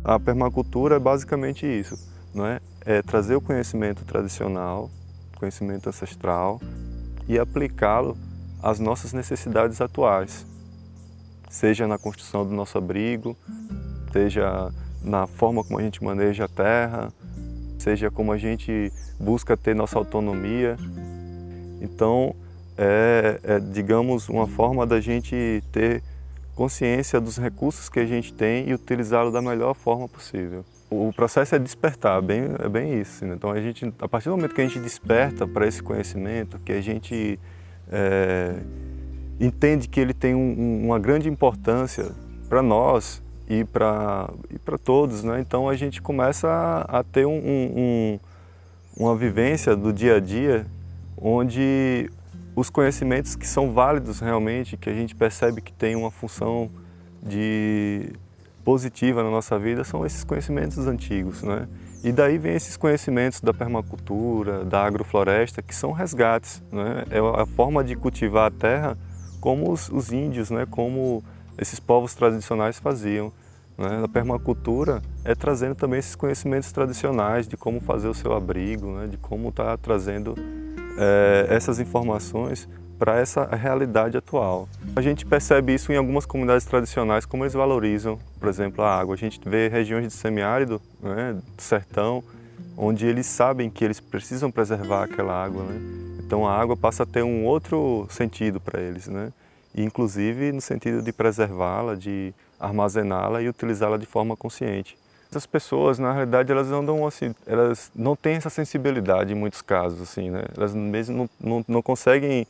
A permacultura é basicamente isso, não é? É trazer o conhecimento tradicional, conhecimento ancestral e aplicá-lo às nossas necessidades atuais, seja na construção do nosso abrigo, seja na forma como a gente maneja a terra, seja como a gente busca ter nossa autonomia. Então, digamos, uma forma da gente ter consciência dos recursos que a gente tem e utilizá-lo da melhor forma possível. O processo é despertar, é bem isso. Né? Então, a partir do momento que a gente desperta para esse conhecimento, que a gente entende que ele tem uma grande importância para nós e para todos, né? Então a gente começa a ter uma vivência do dia a dia onde os conhecimentos que são válidos realmente, que a gente percebe que tem uma função positiva na nossa vida, são esses conhecimentos antigos, né? E daí vem esses conhecimentos da permacultura, da agrofloresta, que são resgates, né? É a forma de cultivar a terra como os índios, né? Como esses povos tradicionais faziam. Né? A permacultura é trazendo também esses conhecimentos tradicionais de como fazer o seu abrigo, né? De como estar trazendo essas informações para essa realidade atual. A gente percebe isso em algumas comunidades tradicionais, como eles valorizam, por exemplo, a água. A gente vê regiões de semiárido, né, do sertão, onde eles sabem que eles precisam preservar aquela água, né? Então a água passa a ter um outro sentido para eles, né? E, inclusive no sentido de preservá-la, de armazená-la e utilizá-la de forma consciente. As pessoas, na realidade, elas andam assim, elas não têm essa sensibilidade em muitos casos, assim, né? Elas mesmo não conseguem,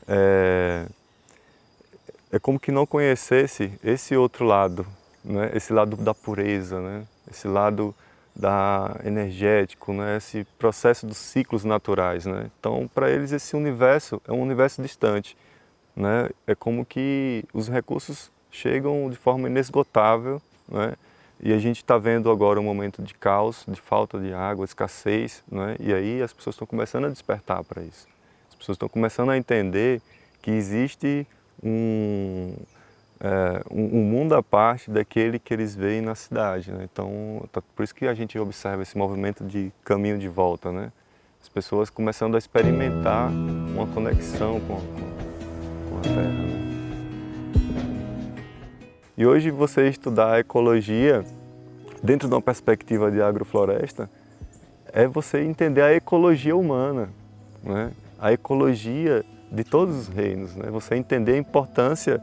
é como que não conhecesse esse outro lado, né? Esse lado da pureza, né? Esse lado energético, né? Esse processo dos ciclos naturais, né? Então, para eles, esse universo é um universo distante, né? É como que os recursos chegam de forma inesgotável, né? E a gente está vendo agora um momento de caos, de falta de água, escassez, né? E aí as pessoas estão começando a despertar para isso. As pessoas estão começando a entender que existe um mundo à parte daquele que eles veem na cidade, né? Então, por isso que a gente observa esse movimento de caminho de volta, né? As pessoas começando a experimentar uma conexão com a terra, né? E hoje você estudar a ecologia dentro de uma perspectiva de agrofloresta é você entender a ecologia humana, né? A ecologia de todos os reinos, né? Você entender a importância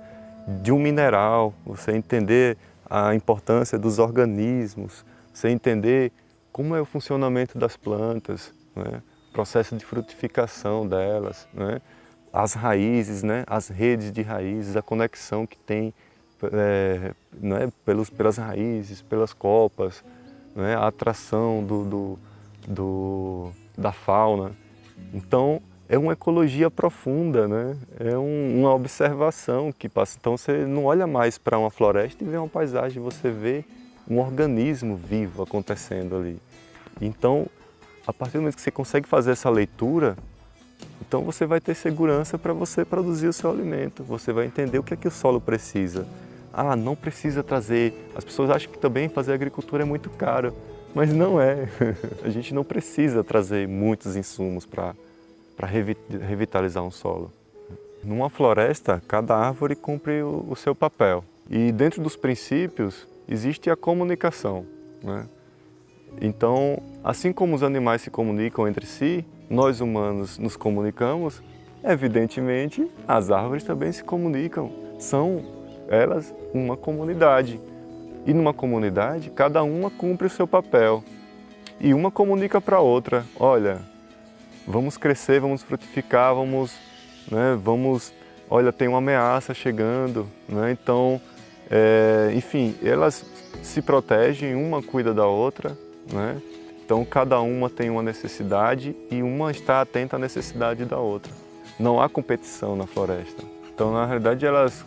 de um mineral, você entender a importância dos organismos, você entender como é o funcionamento das plantas, né? O processo de frutificação delas, né? As raízes, né? As redes de raízes, a conexão que tem né? Pelas raízes, pelas copas, né? A atração da fauna. Então, é uma ecologia profunda, né? É uma observação que passa. Então você não olha mais para uma floresta e vê uma paisagem, você vê um organismo vivo acontecendo ali. Então, a partir do momento que você consegue fazer essa leitura, então você vai ter segurança para você produzir o seu alimento, você vai entender o que é que o solo precisa. Ah, não precisa trazer. As pessoas acham que também fazer agricultura é muito caro, mas não é. A gente não precisa trazer muitos insumos para revitalizar um solo. Numa floresta, cada árvore cumpre o seu papel. E dentro dos princípios existe a comunicação, né? Então, assim como os animais se comunicam entre si, nós humanos nos comunicamos, evidentemente as árvores também se comunicam. São elas uma comunidade. E numa comunidade, cada uma cumpre o seu papel. E uma comunica para a outra, olha, vamos crescer, vamos frutificar, né, olha, tem uma ameaça chegando, né? Então, enfim, elas se protegem, uma cuida da outra, né? Então, cada uma tem uma necessidade e uma está atenta à necessidade da outra. Não há competição na floresta. Então, na realidade, elas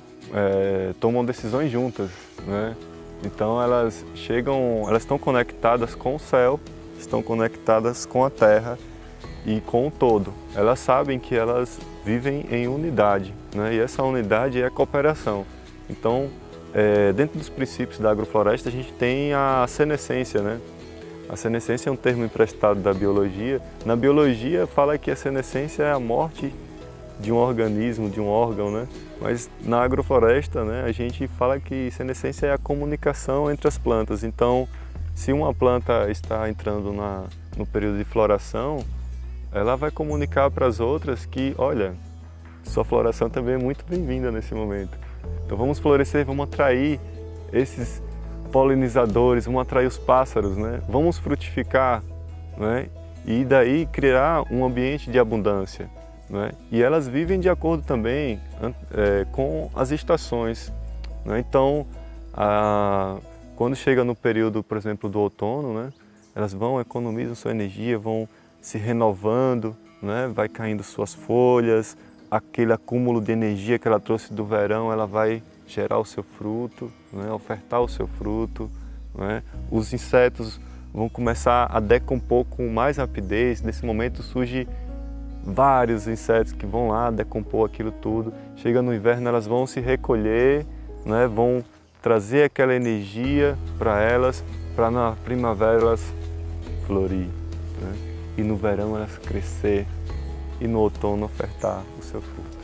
tomam decisões juntas, né? Então, elas estão conectadas com o céu, estão conectadas com a terra e com o todo. Elas sabem que elas vivem em unidade, né? E essa unidade é a cooperação. Então, Dentro dos princípios da agrofloresta, a gente tem a senescência, né? A senescência é um termo emprestado da biologia. Na biologia, fala que a senescência é a morte de um organismo, de um órgão, né? Mas na agrofloresta, né, a gente fala que senescência é a comunicação entre as plantas. Então, se uma planta está entrando no período de floração, ela vai comunicar para as outras que, olha, sua floração também é muito bem-vinda nesse momento. Então vamos florescer, vamos atrair esses polinizadores, vamos atrair os pássaros, né? Vamos frutificar, né? E daí criar um ambiente de abundância, né? E elas vivem de acordo também com as estações, né? Então, quando chega no período, por exemplo, do outono, né? Elas economizam sua energia, vão se renovando, né? Vai caindo suas folhas, aquele acúmulo de energia que ela trouxe do verão, ela vai gerar o seu fruto, né? Ofertar o seu fruto, né? Os insetos vão começar a decompor com mais rapidez. Nesse momento surge vários insetos que vão lá decompor aquilo tudo. Chega no inverno, elas vão se recolher, né? Vão trazer aquela energia para elas, para na primavera elas florir, né? E no verão elas crescer e no outono ofertar o seu fruto.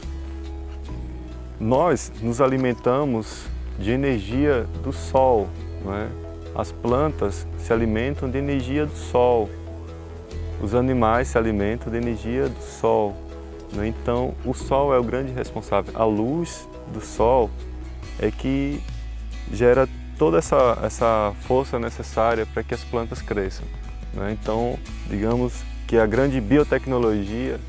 Nós nos alimentamos de energia do sol, não é? As plantas se alimentam de energia do sol, os animais se alimentam de energia do sol, não é? Então o sol é o grande responsável. A luz do sol é que gera toda essa força necessária para que as plantas cresçam, não é? Então, digamos que a grande biotecnologia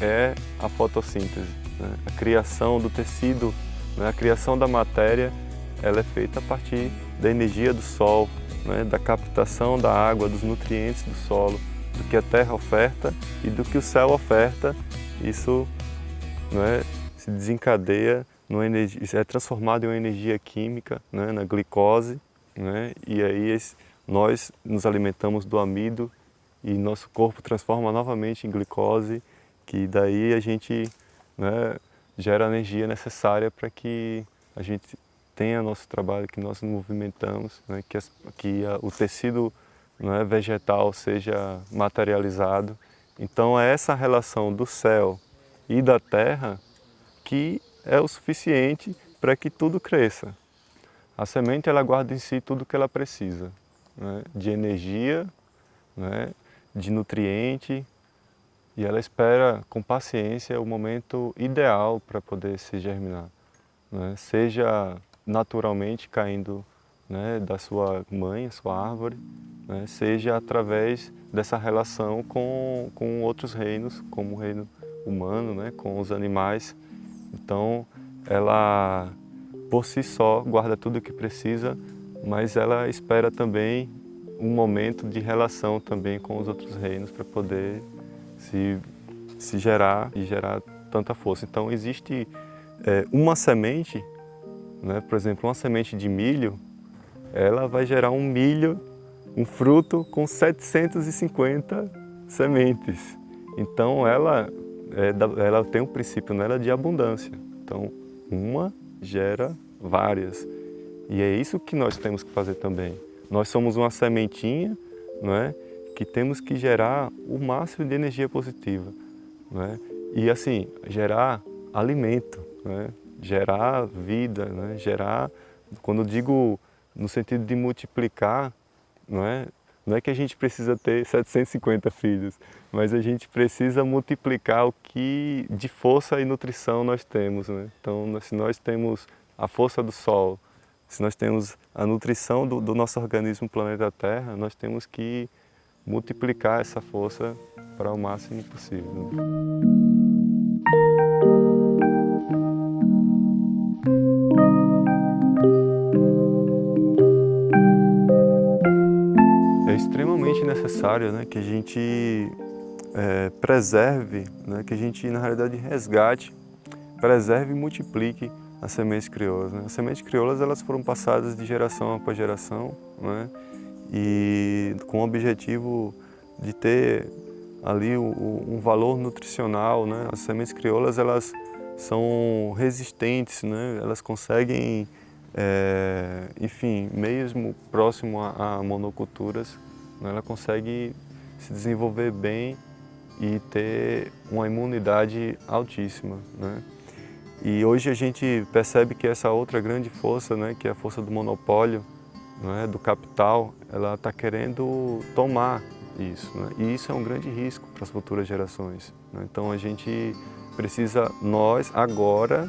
é a fotossíntese, né? A criação do tecido, né? A criação da matéria, ela é feita a partir da energia do sol, né? Da captação da água, dos nutrientes do solo, do que a terra oferta e do que o céu oferta. Isso, né, se desencadeia numa energia, é transformado em uma energia química, né, na glicose, né? E aí nós nos alimentamos do amido e nosso corpo transforma novamente em glicose, que daí a gente, né, gera a energia necessária para que a gente tenha nosso trabalho, que nós nos movimentamos, né, que o tecido, né, vegetal seja materializado. Então é essa relação do céu e da terra que é o suficiente para que tudo cresça. A semente, ela guarda em si tudo o que ela precisa, né, de energia, né, de nutriente, e ela espera com paciência o momento ideal para poder se germinar, né? Seja naturalmente caindo, né, da sua mãe, sua árvore, né, seja através dessa relação com outros reinos, como o reino humano, né, com os animais. Então, ela por si só guarda tudo o que precisa, mas ela espera também um momento de relação também com os outros reinos para poder se gerar e gerar tanta força. Então existe uma semente, né, por exemplo, uma semente de milho, ela vai gerar um milho, um fruto com 750 sementes. Então ela tem um princípio nela de abundância. Então uma gera várias. E é isso que nós temos que fazer também. Nós somos uma sementinha, não é? Que temos que gerar o máximo de energia positiva, né? E assim, gerar alimento, né? Gerar vida, né? Gerar, quando eu digo no sentido de multiplicar, não é que a gente precisa ter 750 filhos, mas a gente precisa multiplicar o que de força e nutrição nós temos, né? Então, se nós temos a força do sol, se nós temos a nutrição do nosso organismo planeta Terra, nós temos que multiplicar essa força para o máximo possível. É extremamente necessário, né, que a gente preserve, né, que a gente, na realidade, resgate, preserve e multiplique as sementes crioulas, né? As sementes crioulas, elas foram passadas de geração após geração, né? E com o objetivo de ter ali um valor nutricional, né? As sementes crioulas, elas são resistentes, né? Elas conseguem enfim, mesmo próximo a monoculturas, né, ela consegue se desenvolver bem e ter uma imunidade altíssima, né? E hoje a gente percebe que essa outra grande força, né, que é a força do monopólio, né, do capital, ela está querendo tomar isso, né? E isso é um grande risco para as futuras gerações, né? Então a gente precisa, nós, agora,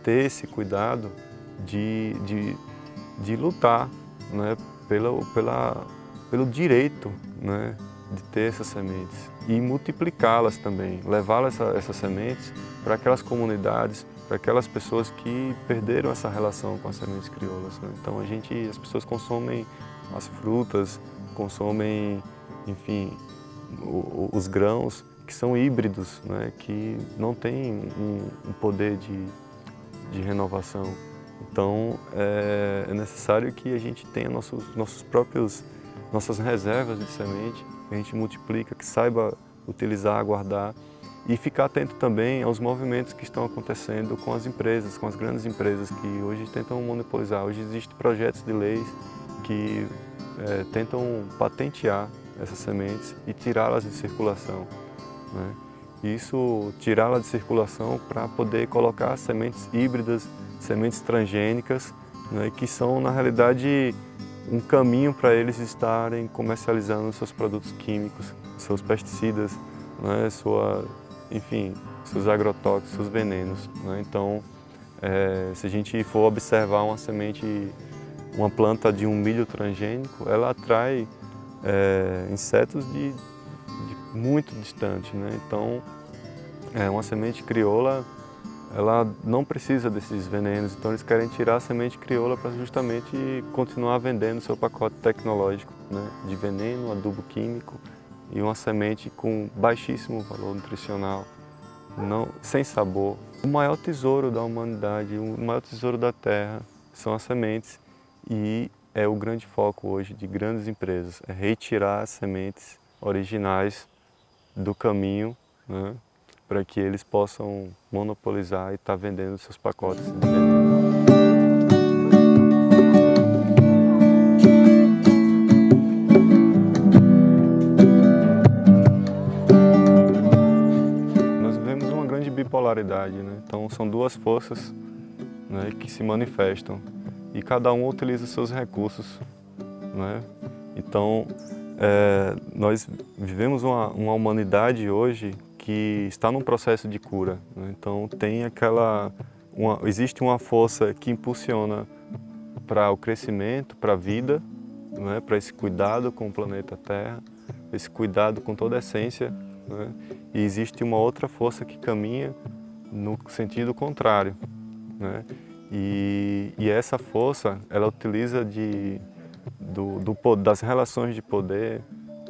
ter esse cuidado de lutar, né, pelo direito, né, de ter essas sementes e multiplicá-las também, levá-las essas sementes para aquelas comunidades, para aquelas pessoas que perderam essa relação com as sementes crioulas, né? Então as pessoas consomem as frutas, consomem, enfim, os grãos que são híbridos, né, que não têm um poder de renovação. Então é necessário que a gente tenha nossas reservas de semente, que a gente multiplica, que saiba utilizar, guardar e ficar atento também aos movimentos que estão acontecendo com as empresas, com as grandes empresas que hoje tentam monopolizar. Hoje existem projetos de leis que tentam patentear essas sementes e tirá-las de circulação, né? Isso, tirá-las de circulação para poder colocar sementes híbridas, sementes transgênicas, né, que são, na realidade, um caminho para eles estarem comercializando seus produtos químicos, seus pesticidas, né, enfim, seus agrotóxicos, seus venenos, né? Então, se a gente for observar uma planta de um milho transgênico, ela atrai insetos de muito distante, né? Então, uma semente crioula, ela não precisa desses venenos, então eles querem tirar a semente crioula para justamente continuar vendendo seu pacote tecnológico, né, de veneno, adubo químico e uma semente com baixíssimo valor nutricional, sem sabor. O maior tesouro da humanidade, o maior tesouro da terra são as sementes e é o grande foco hoje de grandes empresas, é retirar as sementes originais do caminho, né, para que eles possam monopolizar e estar vendendo seus pacotes de veneno. Nós vivemos uma grande bipolaridade, né? Então são duas forças, né, que se manifestam e cada um utiliza seus recursos, né? Então nós vivemos uma humanidade hoje que está num processo de cura, né? Então existe uma força que impulsiona para o crescimento, para a vida, né? Para esse cuidado com o planeta Terra, esse cuidado com toda a essência, né? E existe uma outra força que caminha no sentido contrário, né? E essa força, ela utiliza das relações de poder,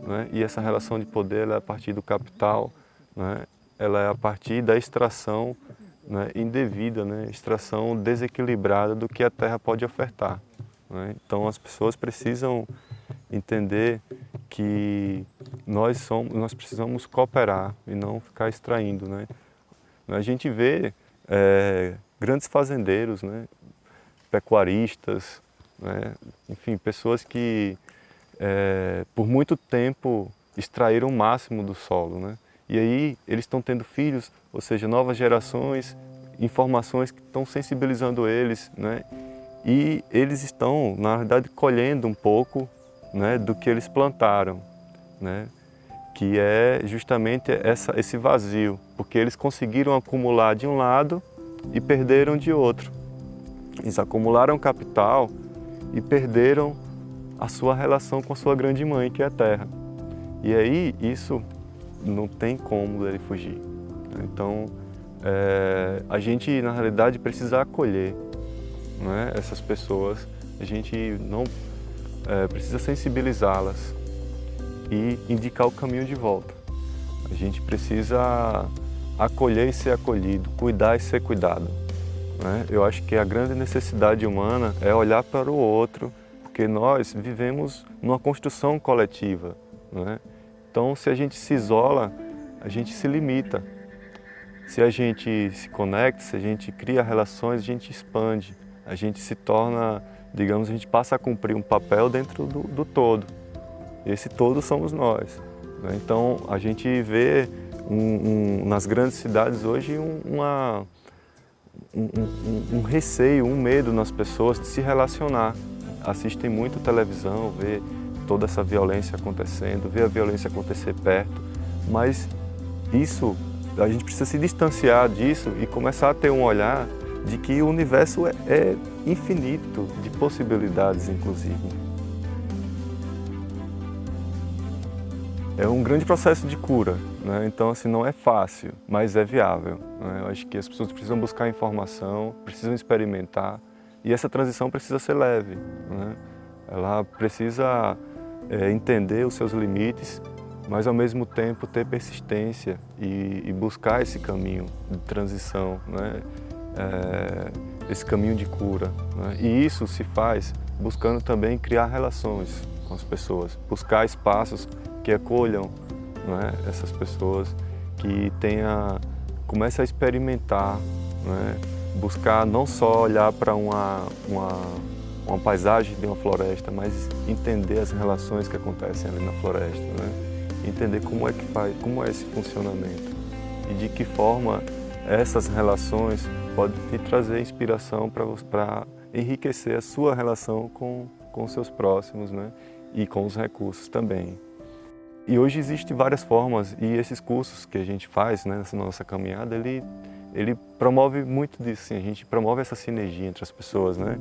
né? E essa relação de poder ela é a partir do capital, né? Ela é a partir da extração, né, indevida, né? Extração desequilibrada do que a terra pode ofertar, né? Então as pessoas precisam entender que nós precisamos cooperar e não ficar extraindo, né? A gente vê grandes fazendeiros, né, pecuaristas, né, enfim, pessoas que por muito tempo extraíram o máximo do solo, né? E aí eles estão tendo filhos, ou seja, novas gerações, informações que estão sensibilizando eles, né? E eles estão, na verdade, colhendo um pouco, né, do que eles plantaram, né? Que é justamente esse vazio, porque eles conseguiram acumular de um lado e perderam de outro. Eles acumularam capital e perderam a sua relação com a sua grande mãe, que é a terra. E aí isso não tem como ele fugir. Então a gente, na realidade, precisa acolher, né, essas pessoas, a gente não precisa sensibilizá-las e indicar o caminho de volta. A gente precisa acolher e ser acolhido, cuidar e ser cuidado, né? Eu acho que a grande necessidade humana é olhar para o outro, porque nós vivemos numa construção coletiva, né? Então, se a gente se isola, a gente se limita. Se a gente se conecta, se a gente cria relações, a gente expande, a gente se torna, digamos, a gente passa a cumprir um papel dentro do todo. Esse todo somos nós, né? Então, a gente vê nas grandes cidades hoje um receio, um medo nas pessoas de se relacionar. Assistem muito televisão, vê toda essa violência acontecendo, vê a violência acontecer perto, mas isso, a gente precisa se distanciar disso e começar a ter um olhar de que o universo é infinito de possibilidades, inclusive. É um grande processo de cura, né? Então, assim, não é fácil, mas é viável, né? Eu acho que as pessoas precisam buscar informação, precisam experimentar, e essa transição precisa ser leve, né? Ela precisa entender os seus limites, mas ao mesmo tempo ter persistência e buscar esse caminho de transição, né? Esse caminho de cura, né? E isso se faz buscando também criar relações com as pessoas, buscar espaços que acolham, né, essas pessoas, que comece a experimentar, né, buscar não só olhar para uma paisagem de uma floresta, mas entender as relações que acontecem ali na floresta, né, entender como é esse funcionamento e de que forma essas relações podem te trazer inspiração para enriquecer a sua relação com os seus próximos, né, e com os recursos também. E hoje existem várias formas, e esses cursos que a gente faz, né, nessa nossa caminhada, ele promove muito disso, assim, a gente promove essa sinergia entre as pessoas, né?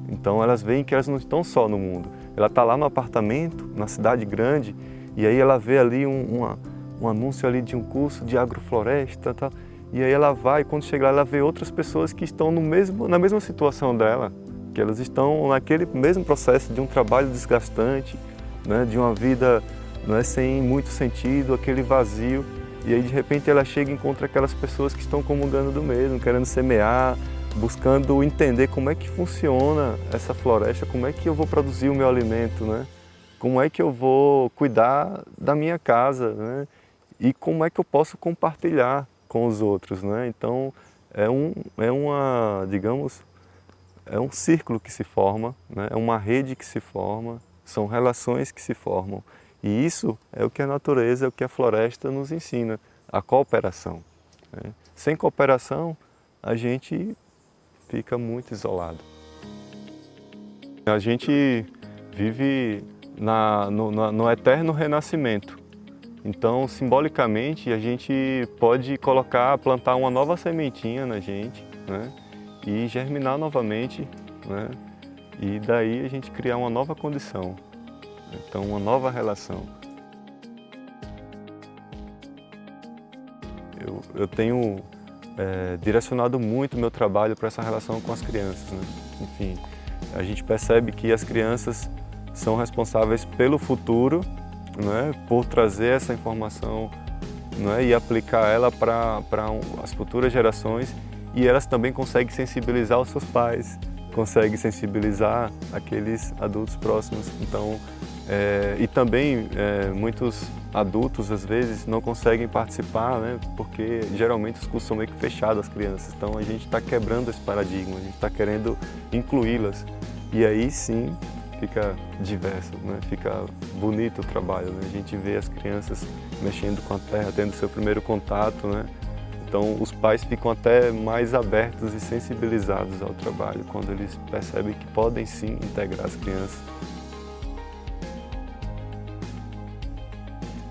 Então elas veem que elas não estão só no mundo. Ela está lá no apartamento, na cidade grande, e aí ela vê ali um anúncio ali de um curso de agrofloresta, tal, e aí ela vai, quando chega lá, ela vê outras pessoas que estão na mesma situação dela, que elas estão naquele mesmo processo de um trabalho desgastante, né, de uma vida, não é, sem muito sentido, aquele vazio, e aí de repente ela chega e encontra aquelas pessoas que estão comungando do mesmo, querendo semear, buscando entender como é que funciona essa floresta, como é que eu vou produzir o meu alimento, né? Como é que eu vou cuidar da minha casa, né? E como é que eu posso compartilhar com os outros, né? Então digamos, é um círculo que se forma, né? É uma rede que se forma, são relações que se formam. E isso é o que a natureza, é o que a floresta nos ensina, a cooperação, né? Sem cooperação, a gente fica muito isolado. A gente vive no eterno renascimento. Então, simbolicamente, a gente pode plantar uma nova sementinha na gente, né? E germinar novamente, né? E daí a gente criar uma nova condição. Então, uma nova relação. Eu tenho direcionado muito o meu trabalho para essa relação com as crianças, né? Enfim, a gente percebe que as crianças são responsáveis pelo futuro, né? Por trazer essa informação, né? E aplicar ela para as futuras gerações, e elas também conseguem sensibilizar os seus pais, conseguem sensibilizar aqueles adultos próximos. Então, e também muitos adultos às vezes não conseguem participar, né, porque geralmente os cursos são meio que fechados às crianças. Então a gente está quebrando esse paradigma, a gente está querendo incluí-las. E aí sim fica diverso, né, fica bonito o trabalho, né? A gente vê as crianças mexendo com a terra, tendo seu primeiro contato, né? Então os pais ficam até mais abertos e sensibilizados ao trabalho quando eles percebem que podem sim integrar as crianças.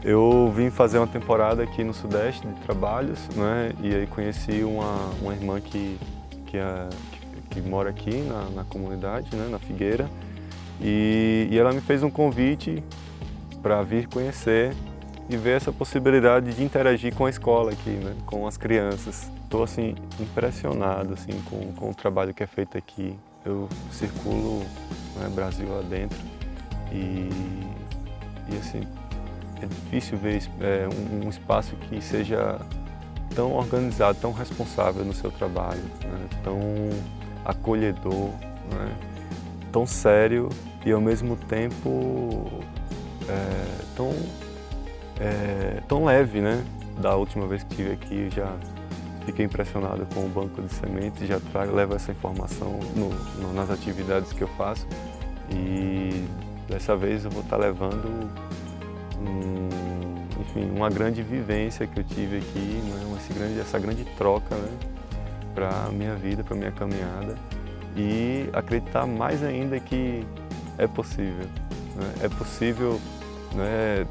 Eu vim fazer uma temporada aqui no Sudeste de trabalhos, né? E aí conheci uma irmã que mora aqui na comunidade, né? Na Figueira, e ela me fez um convite para vir conhecer e ver essa possibilidade de interagir com a escola aqui, né? Com as crianças. Estou assim impressionado assim com o trabalho que é feito aqui. Eu circulo, né, Brasil adentro e assim, é difícil ver um espaço que seja tão organizado, tão responsável no seu trabalho, né? Tão acolhedor, né? Tão sério e ao mesmo tempo tão leve, né? Da última vez que estive aqui já fiquei impressionado com o banco de sementes e já levo essa informação nas atividades que eu faço. E dessa vez eu vou estar levando enfim, uma grande vivência que eu tive aqui, né? Essa grande troca, né? Para a minha vida, para a minha caminhada, e acreditar mais ainda que é possível. Né? É possível, né,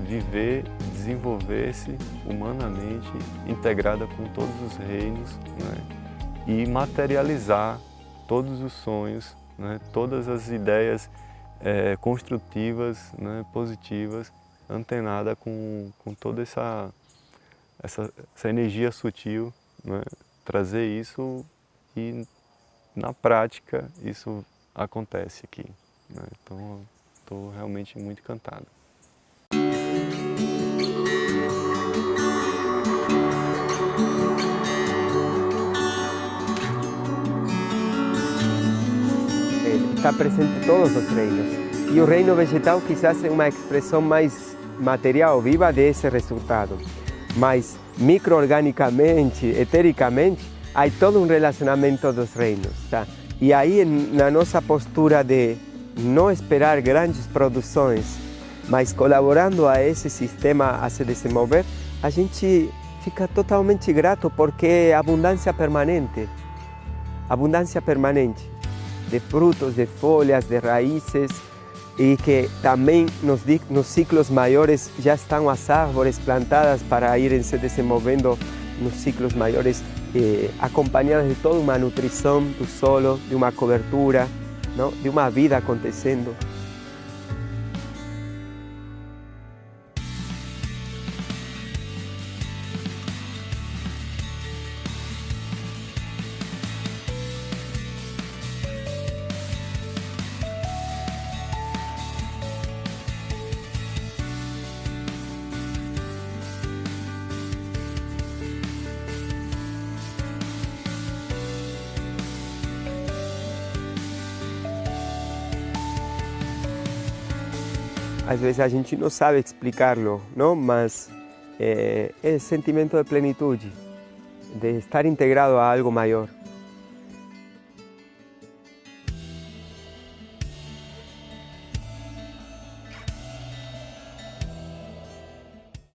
viver, desenvolver-se humanamente, integrada com todos os reinos, né? E materializar todos os sonhos, né? Todas as ideias construtivas, né? Positivas, antenada com toda essa energia sutil, né? Trazer isso e, na prática, isso acontece aqui, né? Então, estou realmente muito encantado. Está presente em todos os reinos. E o reino vegetal quizás é uma expressão mais material, viva desse resultado. Mas microorganicamente, etericamente, há todo um relacionamento dos reinos. Tá? E aí, na nossa postura de não esperar grandes produções, mas colaborando a esse sistema a se desenvolver, a gente fica totalmente grato porque é abundância permanente de frutos, de folhas, de raízes, e que também nos ciclos maiores já estão as árvores plantadas para irem se desenvolvendo nos ciclos maiores, acompanhadas de toda uma nutrição do solo, de uma cobertura, não? De uma vida acontecendo. Às vezes a gente não sabe explicar-lo, não? Mas é sentimento de plenitude, de estar integrado a algo maior.